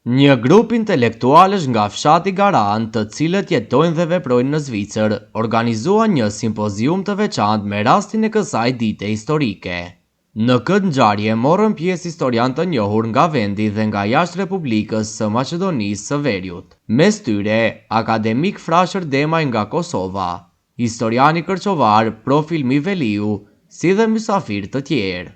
Një grup intelektualësh nga fshati Garan, të cilët jetojnë dhe veprojnë në Zvicër, organizuan një simpozium të veçantë me rastin e kësaj dite historike. Në këtë ngjarje morën pjesë historianë të njohur nga vendi dhe nga jashtë Republikës së Maqedonisë së Veriut, mes tyre akademik Frashër Demaj nga Kosova, historiani kërçovar Profil Miveliu, si dhe mysafir të tjerë.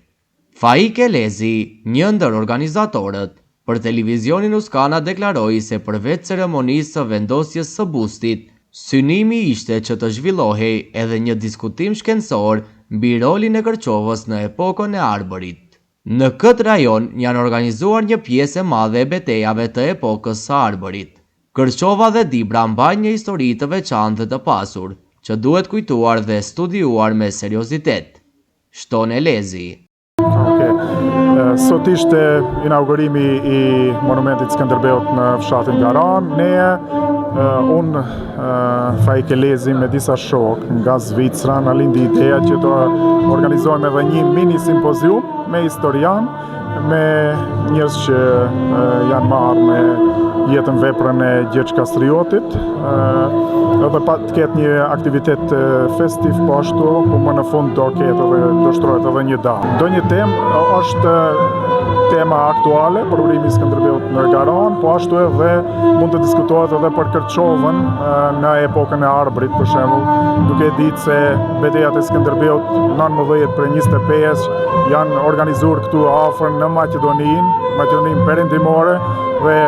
Faik Elezi, një ndër organizatorët, për televizionin Uskana deklaroi se përveç ceremonisë së vendosjes së bustit, synimi ishte që të zhvillohej edhe një diskutim shkencor mbi rolin e Kërçovës në epokën e Arbërit. Në këtë rajon janë organizuar një pjesë e madhe e betejave të epokës së Arbërit. Kërçova dhe Dibra mbajnë një histori të veçantë dhe të pasur, që duhet kujtuar dhe studiuar me seriozitet, shton Elezi. Sot ishte inaugurimi i monumentit Skënderbeut në fshatin Garan. Unë, Faik Elezi, me disa shok nga Zvicra, në lindi ideja që të organizojmë edhe një mini simpozium me historian, me njerëz që janë marrë me jetën veprën e Gjergj Kastriotit, edhe të ketë një aktivitet festiv po ashtu, ku më në fund do shtrohet edhe një datë. Do një temë është tema aktuale për urimin e Skënderbeut në Garan, po ashtu edhe mund të diskutohet edhe për Kërçovën në epokën e Arbërit, për shembull, duke ditë se betejat e Skënderbeut 19-25 janë organizuar këtu afër në Maqedoninë perëndimore, dhe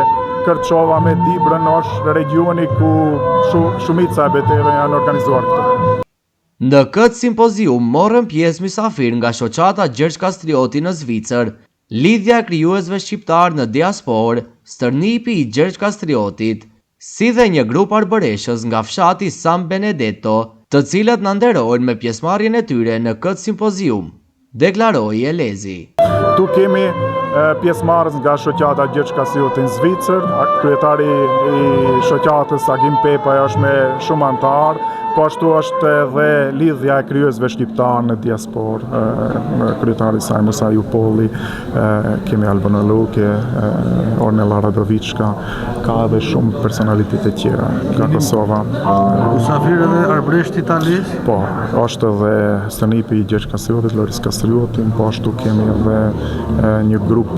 Kërçova me Dibrën është regioni ku shumica e betejave janë organizuar këtu. Në këtë simpozium morën pjesë mysafir nga shoqata Gjergj Kastrioti në Zvicër, lidhja e krijuesve shqiptar në diasporë, stërnipi i Gjergj Kastriotit, si dhe një grup arbëreshës nga fshati San Benedetto, të cilët na nderojnë me pjesëmarrjen e tyre në këtë simpozium, deklaroi Elezi. Tu kemi pjesëmarrës nga shoqata Gjergj Kastrioti në Zvicër, kryetari i shoqatës Agim Pepa është me shumë anëtarë, po ashtu është edhe lidhja e krijuesve shqiptar në diasporë, kryetari i saj Musa Jupolli, kemi Albano Luke, Ornella Radovicka, ka edhe shumë personalitete tjera nga Kosova. Musafir edhe arbëresht italis? Po, është edhe stërnipi i Gjergj Kastriotit, Loris Kastriotin, po ashtu kemi edhe një grup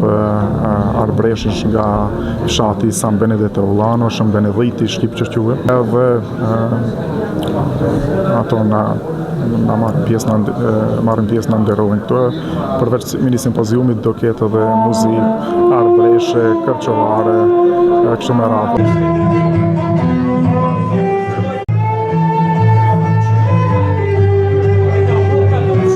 arbëreshësh nga fshati San Benedetto Ullano, Shën Benedhiti, Shqip që quhet, edhe ato marrin pjesë në nderojnë këtu. Përveç mini simpoziumit do ketë edhe muzikë arbëreshe, kërçovare, kështu me radhë.